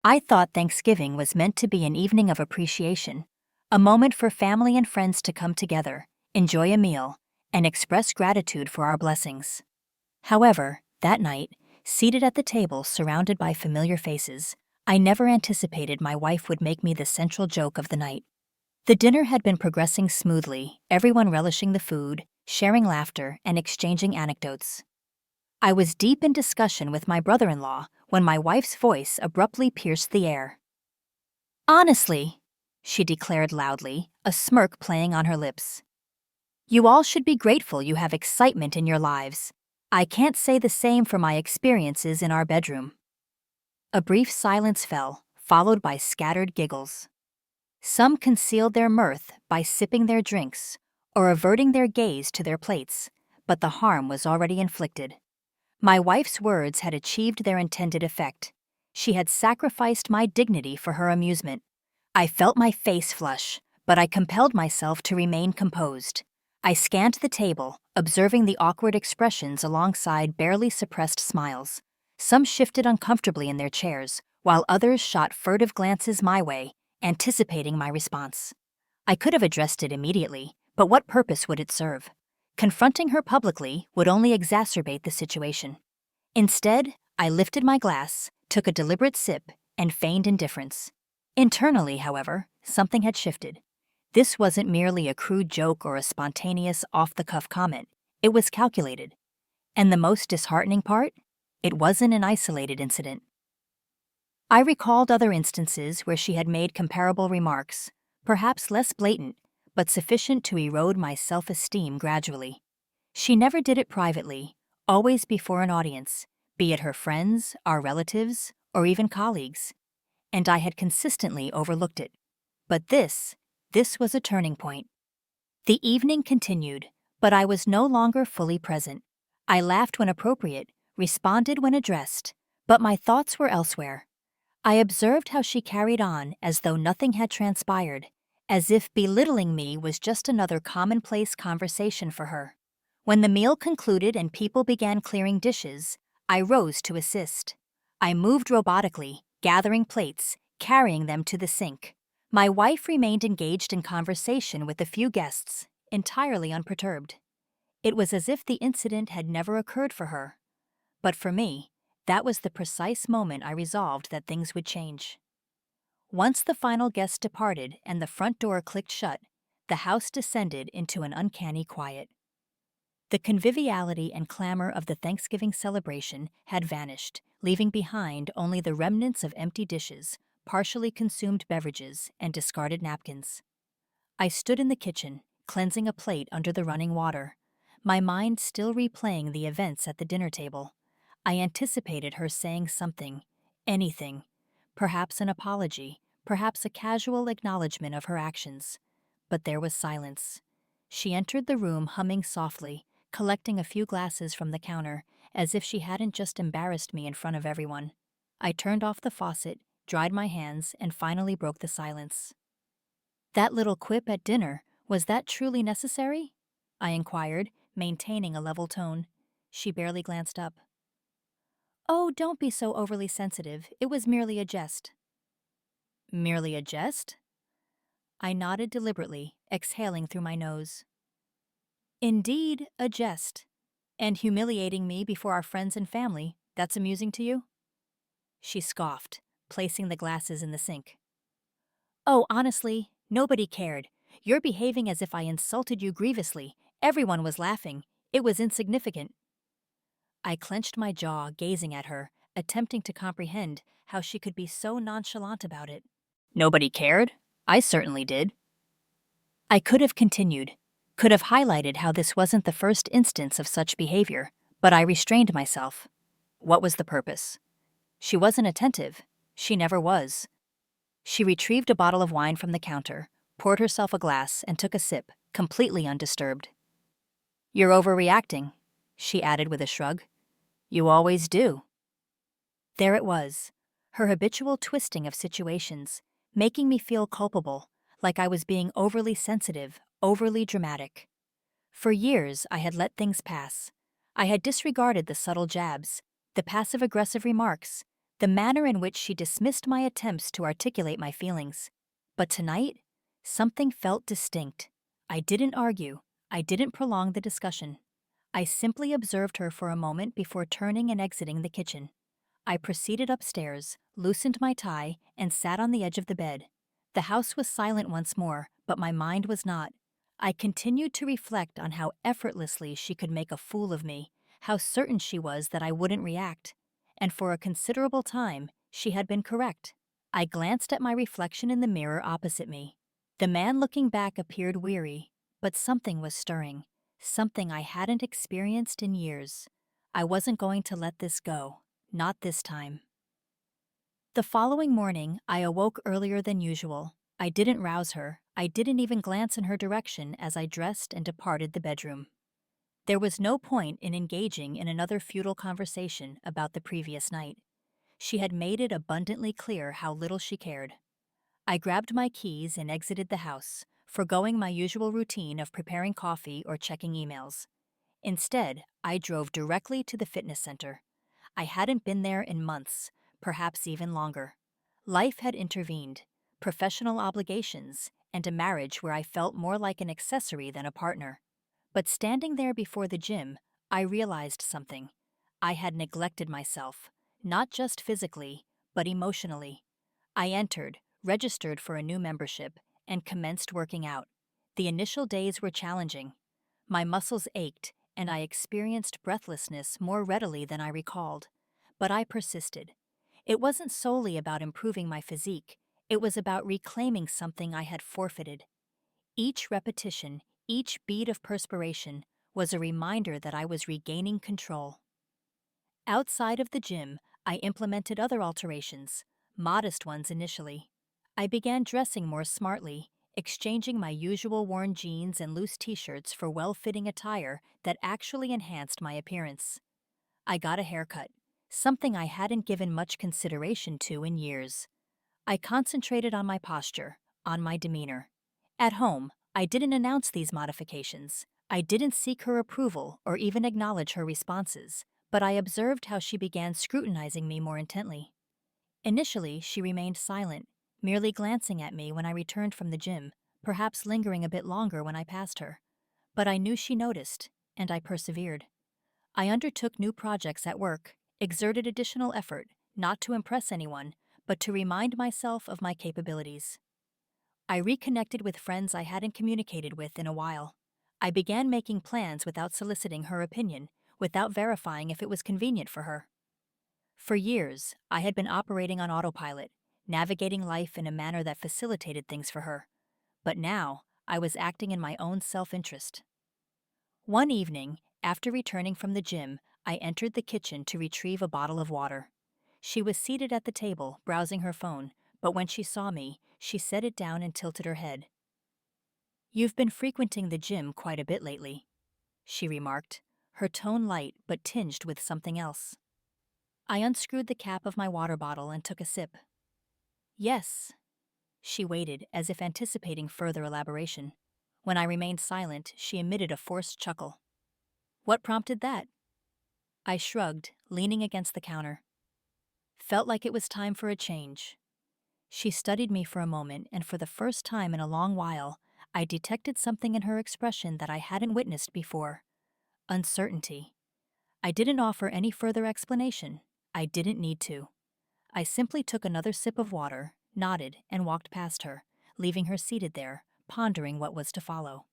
I thought Thanksgiving was meant to be an evening of appreciation, a moment for family and friends to come together, enjoy a meal, and express gratitude for our blessings. However, that night, seated at the table surrounded by familiar faces, I never anticipated my wife would make me the central joke of the night. The dinner had been progressing smoothly, everyone relishing the food, sharing laughter, and exchanging anecdotes. I was deep in discussion with my brother-in-law when my wife's voice abruptly pierced the air. Honestly, she declared loudly, a smirk playing on her lips. You all should be grateful you have excitement in your lives. I can't say the same for my experiences in our bedroom. A brief silence fell, followed by scattered giggles. Some concealed their mirth by sipping their drinks or averting their gaze to their plates, but the harm was already inflicted. My wife's words had achieved their intended effect. She had sacrificed my dignity for her amusement. I felt my face flush, but I compelled myself to remain composed. I scanned the table, observing the awkward expressions alongside barely suppressed smiles. Some shifted uncomfortably in their chairs, while others shot furtive glances my way, anticipating my response. I could have addressed it immediately, but what purpose would it serve? Confronting her publicly would only exacerbate the situation. Instead, I lifted my glass, took a deliberate sip, and feigned indifference. Internally, however, something had shifted. This wasn't merely a crude joke or a spontaneous, off-the-cuff comment. It was calculated. And the most disheartening part? It wasn't an isolated incident. I recalled other instances where she had made comparable remarks, perhaps less blatant, but sufficient to erode my self-esteem gradually. She never did it privately, always before an audience, be it her friends, our relatives, or even colleagues. And I had consistently overlooked it. But this was a turning point. The evening continued, but I was no longer fully present. I laughed when appropriate, responded when addressed, but my thoughts were elsewhere. I observed how she carried on as though nothing had transpired, as if belittling me was just another commonplace conversation for her. When the meal concluded and people began clearing dishes, I rose to assist. I moved robotically, gathering plates, carrying them to the sink. My wife remained engaged in conversation with a few guests, entirely unperturbed. It was as if the incident had never occurred for her. But for me, that was the precise moment I resolved that things would change. Once the final guest departed and the front door clicked shut, the house descended into an uncanny quiet. The conviviality and clamor of the Thanksgiving celebration had vanished, leaving behind only the remnants of empty dishes, partially consumed beverages, and discarded napkins. I stood in the kitchen, cleansing a plate under the running water, my mind still replaying the events at the dinner table. I anticipated her saying something, anything, perhaps an apology, perhaps a casual acknowledgement of her actions. But there was silence. She entered the room humming softly, collecting a few glasses from the counter, as if she hadn't just embarrassed me in front of everyone. I turned off the faucet, dried my hands, and finally broke the silence. That little quip at dinner, was that truly necessary? I inquired, maintaining a level tone. She barely glanced up. Oh, don't be so overly sensitive. It was merely a jest. Merely a jest? I nodded deliberately, exhaling through my nose. Indeed, a jest. And humiliating me before our friends and family, that's amusing to you? She scoffed, placing the glasses in the sink. Oh, honestly, nobody cared. You're behaving as if I insulted you grievously. Everyone was laughing. It was insignificant. I clenched my jaw, gazing at her, attempting to comprehend how she could be so nonchalant about it. Nobody cared? I certainly did. I could have continued, could have highlighted how this wasn't the first instance of such behavior, but I restrained myself. What was the purpose? She wasn't attentive. She never was. She retrieved a bottle of wine from the counter, poured herself a glass, and took a sip, completely undisturbed. You're overreacting, she added with a shrug. You always do. There it was, her habitual twisting of situations, making me feel culpable, like I was being overly sensitive, overly dramatic. For years, I had let things pass. I had disregarded the subtle jabs, the passive-aggressive remarks, the manner in which she dismissed my attempts to articulate my feelings. But tonight, something felt distinct. I didn't argue. I didn't prolong the discussion. I simply observed her for a moment before turning and exiting the kitchen. I proceeded upstairs, loosened my tie, and sat on the edge of the bed. The house was silent once more, but my mind was not. I continued to reflect on how effortlessly she could make a fool of me, how certain she was that I wouldn't react. And for a considerable time, she had been correct. I glanced at my reflection in the mirror opposite me. The man looking back appeared weary, but something was stirring, something I hadn't experienced in years. I wasn't going to let this go, not this time. The following morning, I awoke earlier than usual. I didn't rouse her. I didn't even glance in her direction as I dressed and departed the bedroom. There was no point in engaging in another futile conversation about the previous night. She had made it abundantly clear how little she cared. I grabbed my keys and exited the house, forgoing my usual routine of preparing coffee or checking emails. Instead, I drove directly to the fitness center. I hadn't been there in months, perhaps even longer. Life had intervened, professional obligations, and a marriage where I felt more like an accessory than a partner. But standing there before the gym, I realized something. I had neglected myself, not just physically, but emotionally. I entered, registered for a new membership, and commenced working out. The initial days were challenging. My muscles ached, and I experienced breathlessness more readily than I recalled. But I persisted. It wasn't solely about improving my physique, it was about reclaiming something I had forfeited. Each repetition, each bead of perspiration, was a reminder that I was regaining control. Outside of the gym, I implemented other alterations, modest ones initially. I began dressing more smartly, exchanging my usual worn jeans and loose t-shirts for well-fitting attire that actually enhanced my appearance. I got a haircut, something I hadn't given much consideration to in years. I concentrated on my posture, on my demeanor. At home, I didn't announce these modifications. I didn't seek her approval or even acknowledge her responses, but I observed how she began scrutinizing me more intently. Initially, she remained silent, merely glancing at me when I returned from the gym, perhaps lingering a bit longer when I passed her. But I knew she noticed, and I persevered. I undertook new projects at work, exerted additional effort, not to impress anyone, but to remind myself of my capabilities. I reconnected with friends I hadn't communicated with in a while. I began making plans without soliciting her opinion, without verifying if it was convenient for her. For years, I had been operating on autopilot, navigating life in a manner that facilitated things for her. But now, I was acting in my own self-interest. One evening, after returning from the gym, I entered the kitchen to retrieve a bottle of water. She was seated at the table, browsing her phone, but when she saw me, she set it down and tilted her head. "You've been frequenting the gym quite a bit lately," she remarked, her tone light but tinged with something else. I unscrewed the cap of my water bottle and took a sip. "Yes." She waited, as if anticipating further elaboration. When I remained silent, she emitted a forced chuckle. "What prompted that?" I shrugged, leaning against the counter. Felt like it was time for a change. She studied me for a moment, and for the first time in a long while, I detected something in her expression that I hadn't witnessed before. Uncertainty. I didn't offer any further explanation. I didn't need to. I simply took another sip of water, nodded, and walked past her, leaving her seated there, pondering what was to follow.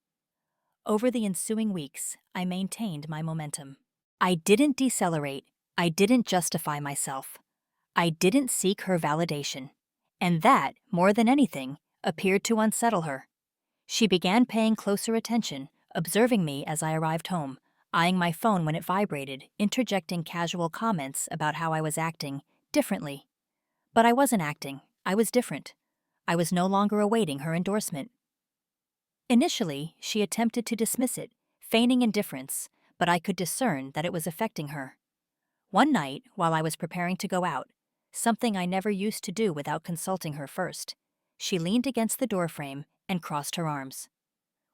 Over the ensuing weeks, I maintained my momentum. I didn't decelerate. I didn't justify myself. I didn't seek her validation. And that, more than anything, appeared to unsettle her. She began paying closer attention, observing me as I arrived home, eyeing my phone when it vibrated, interjecting casual comments about how I was acting differently. But I wasn't acting. I was different. I was no longer awaiting her endorsement. Initially, she attempted to dismiss it, feigning indifference, but I could discern that it was affecting her. One night, while I was preparing to go out, something I never used to do without consulting her first, she leaned against the doorframe and crossed her arms.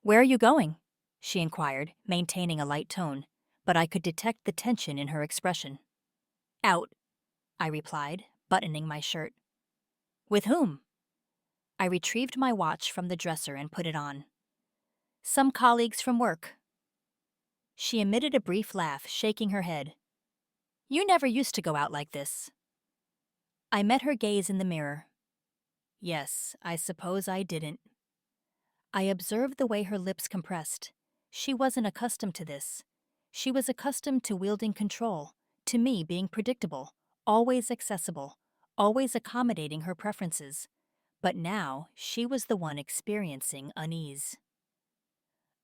"Where are you going?" she inquired, maintaining a light tone, but I could detect the tension in her expression. "Out," I replied, buttoning my shirt. With whom? I retrieved my watch from the dresser and put it on. Some colleagues from work. She emitted a brief laugh, shaking her head. You never used to go out like this. I met her gaze in the mirror. Yes, I suppose I didn't. I observed the way her lips compressed. She wasn't accustomed to this. She was accustomed to wielding control, to me being predictable, always accessible, always accommodating her preferences. But now she was the one experiencing unease.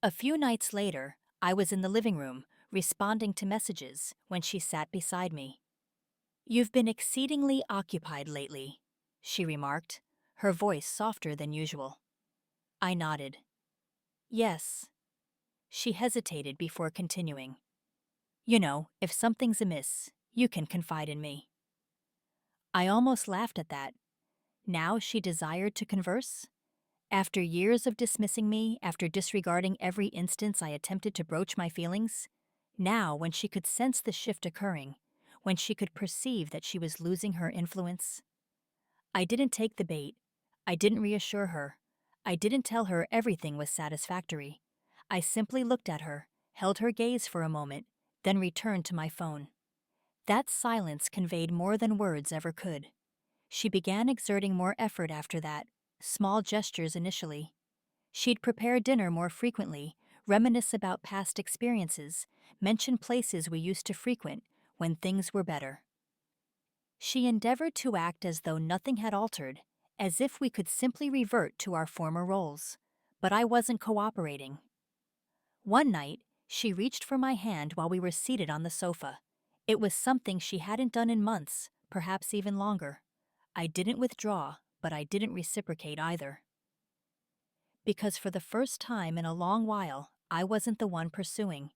A few nights later, I was in the living room, responding to messages, when she sat beside me. You've been exceedingly occupied lately, she remarked, her voice softer than usual. I nodded. Yes. She hesitated before continuing. You know, if something's amiss, you can confide in me. I almost laughed at that. Now she desired to converse? After years of dismissing me, after disregarding every instance I attempted to broach my feelings? Now, when she could sense the shift occurring, when she could perceive that she was losing her influence? I didn't take the bait. I didn't reassure her. I didn't tell her everything was satisfactory. I simply looked at her, held her gaze for a moment, then returned to my phone. That silence conveyed more than words ever could. She began exerting more effort after that, small gestures initially. She'd prepare dinner more frequently, reminisce about past experiences, mention places we used to frequent when things were better. She endeavored to act as though nothing had altered, as if we could simply revert to our former roles. But I wasn't cooperating. One night, she reached for my hand while we were seated on the sofa. It was something she hadn't done in months, perhaps even longer. I didn't withdraw, but I didn't reciprocate either. Because for the first time in a long while, I wasn't the one pursuing.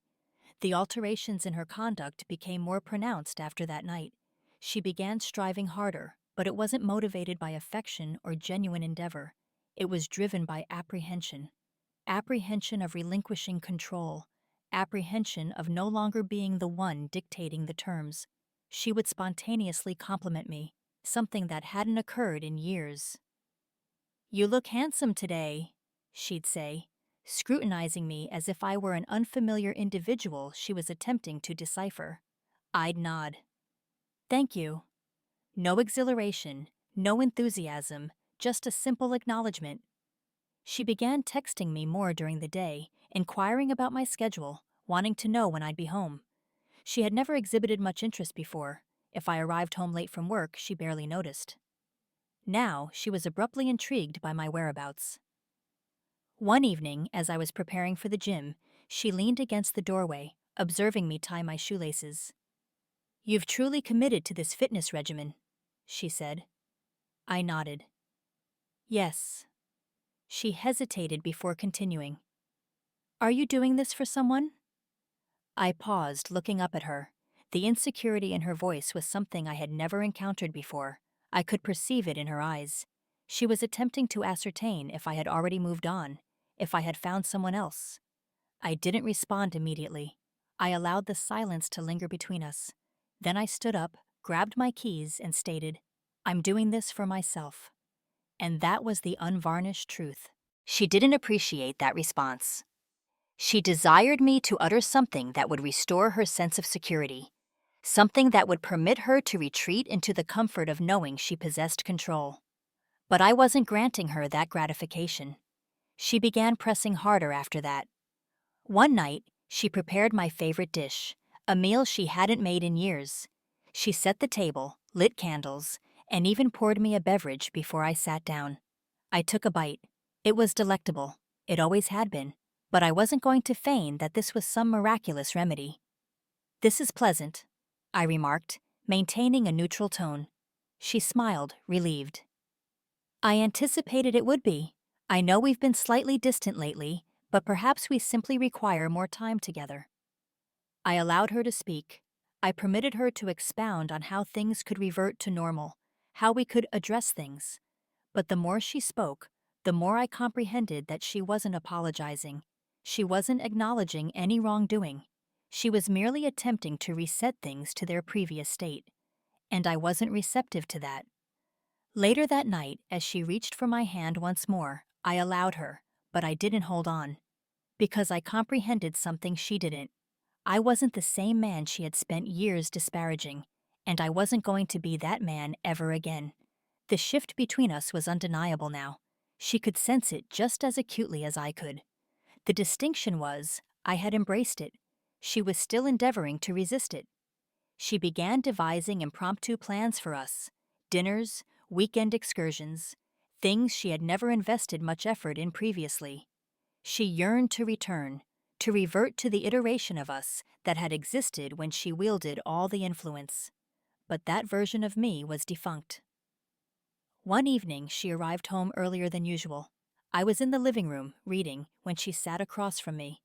The alterations in her conduct became more pronounced after that night. She began striving harder, but it wasn't motivated by affection or genuine endeavor. It was driven by apprehension. Apprehension of relinquishing control. Apprehension of no longer being the one dictating the terms. She would spontaneously compliment me, something that hadn't occurred in years. You look handsome today, she'd say, scrutinizing me as if I were an unfamiliar individual she was attempting to decipher. I'd nod. Thank you. No exhilaration, no enthusiasm, just a simple acknowledgement. She began texting me more during the day, inquiring about my schedule, wanting to know when I'd be home. She had never exhibited much interest before. If I arrived home late from work, she barely noticed. Now, she was abruptly intrigued by my whereabouts. One evening, as I was preparing for the gym, she leaned against the doorway, observing me tie my shoelaces. You've truly committed to this fitness regimen, she said. I nodded. Yes. She hesitated before continuing. Are you doing this for someone? I paused, looking up at her. The insecurity in her voice was something I had never encountered before. I could perceive it in her eyes. She was attempting to ascertain if I had already moved on, if I had found someone else. I didn't respond immediately. I allowed the silence to linger between us. Then I stood up, grabbed my keys, and stated, I'm doing this for myself. And that was the unvarnished truth. She didn't appreciate that response. She desired me to utter something that would restore her sense of security, something that would permit her to retreat into the comfort of knowing she possessed control. But I wasn't granting her that gratification. She began pressing harder after that. One night, she prepared my favorite dish, a meal she hadn't made in years. She set the table, lit candles, and even poured me a beverage before I sat down. I took a bite. It was delectable. It always had been. But I wasn't going to feign that this was some miraculous remedy. This is pleasant, I remarked, maintaining a neutral tone. She smiled, relieved. I anticipated it would be. I know we've been slightly distant lately, but perhaps we simply require more time together. I allowed her to speak. I permitted her to expound on how things could revert to normal, how we could address things. But the more she spoke, the more I comprehended that she wasn't apologizing. She wasn't acknowledging any wrongdoing. She was merely attempting to reset things to their previous state. and I wasn't receptive to that. Later that night, as she reached for my hand once more, I allowed her, but I didn't hold on. Because I comprehended something she didn't. I wasn't the same man she had spent years disparaging, and I wasn't going to be that man ever again. The shift between us was undeniable now. She could sense it just as acutely as I could. The distinction was, I had embraced it. She was still endeavoring to resist it. She began devising impromptu plans for us: dinners, weekend excursions, things she had never invested much effort in previously. She yearned to return, to revert to the iteration of us that had existed when she wielded all the influence. But that version of me was defunct. One evening, she arrived home earlier than usual. I was in the living room, reading, when she sat across from me.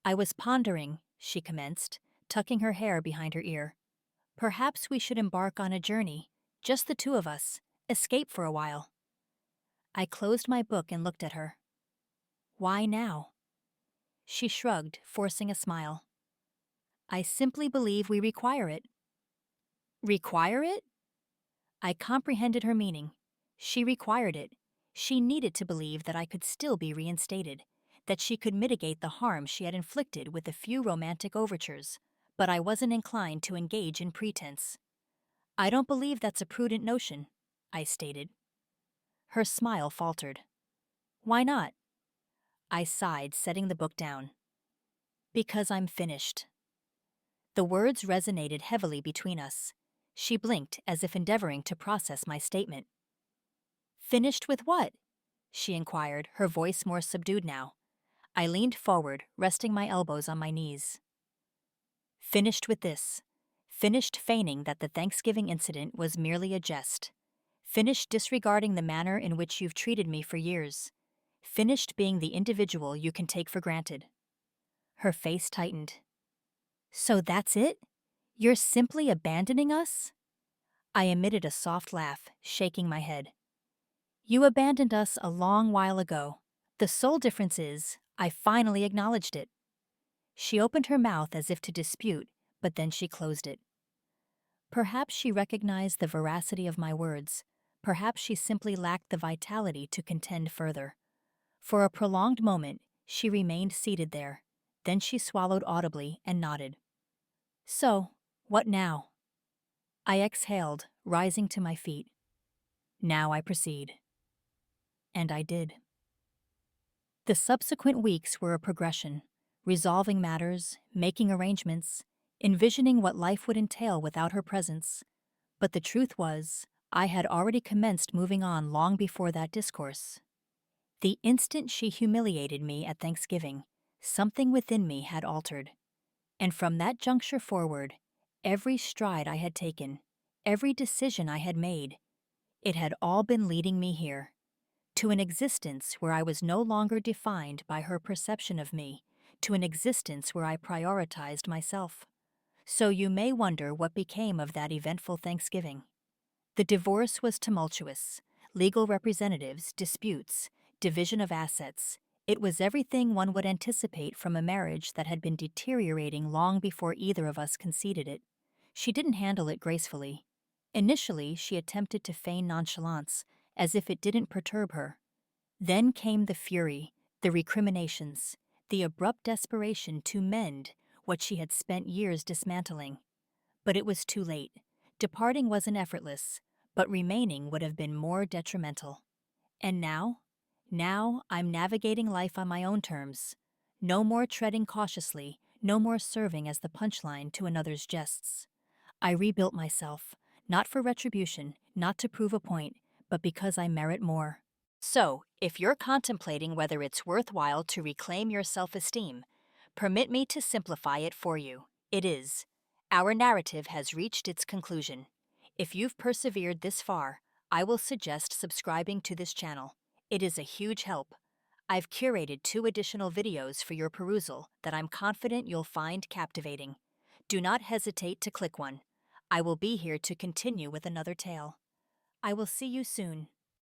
I was pondering, she commenced, tucking her hair behind her ear. Perhaps we should embark on a journey, just the two of us, escape for a while. I closed my book and looked at her. Why now? She shrugged, forcing a smile. I simply believe we require it. Require it? I comprehended her meaning. She required it. She needed to believe that I could still be reinstated, that she could mitigate the harm she had inflicted with a few romantic overtures, but I wasn't inclined to engage in pretense. I don't believe that's a prudent notion, I stated. Her smile faltered. Why not? I sighed, setting the book down. Because I'm finished. The words resonated heavily between us. She blinked as if endeavoring to process my statement. Finished with what? She inquired, her voice more subdued now. I leaned forward, resting my elbows on my knees. Finished with this. Finished feigning that the Thanksgiving incident was merely a jest. Finished disregarding the manner in which you've treated me for years. Finished being the individual you can take for granted. Her face tightened. So that's it? You're simply abandoning us? I emitted a soft laugh, shaking my head. You abandoned us a long while ago. The sole difference is, I finally acknowledged it. She opened her mouth as if to dispute, but then she closed it. Perhaps she recognized the veracity of my words. Perhaps she simply lacked the vitality to contend further. For a prolonged moment, she remained seated there. Then she swallowed audibly and nodded. So, what now? I exhaled, rising to my feet. Now I proceed. And I did. The subsequent weeks were a progression, resolving matters, making arrangements, envisioning what life would entail without her presence. But the truth was, I had already commenced moving on long before that discourse. The instant she humiliated me at Thanksgiving, something within me had altered. And from that juncture forward, every stride I had taken, every decision I had made, it had all been leading me here, to an existence where I was no longer defined by her perception of me, to an existence where I prioritized myself. So you may wonder what became of that eventful Thanksgiving. The divorce was tumultuous. Legal representatives, disputes, division of assets. It was everything one would anticipate from a marriage that had been deteriorating long before either of us conceded it. She didn't handle it gracefully. Initially, she attempted to feign nonchalance, as if it didn't perturb her. Then came the fury, the recriminations, the abrupt desperation to mend what she had spent years dismantling. But it was too late. Departing wasn't effortless, but remaining would have been more detrimental. And now? Now I'm navigating life on my own terms. No more treading cautiously, no more serving as the punchline to another's jests. I rebuilt myself, not for retribution, not to prove a point, but because I merit more. So, if you're contemplating whether it's worthwhile to reclaim your self-esteem, permit me to simplify it for you. It is. Our narrative has reached its conclusion. If you've persevered this far, I will suggest subscribing to this channel. It is a huge help. I've curated 2 additional videos for your perusal that I'm confident you'll find captivating. Do not hesitate to click one. I will be here to continue with another tale. I will see you soon.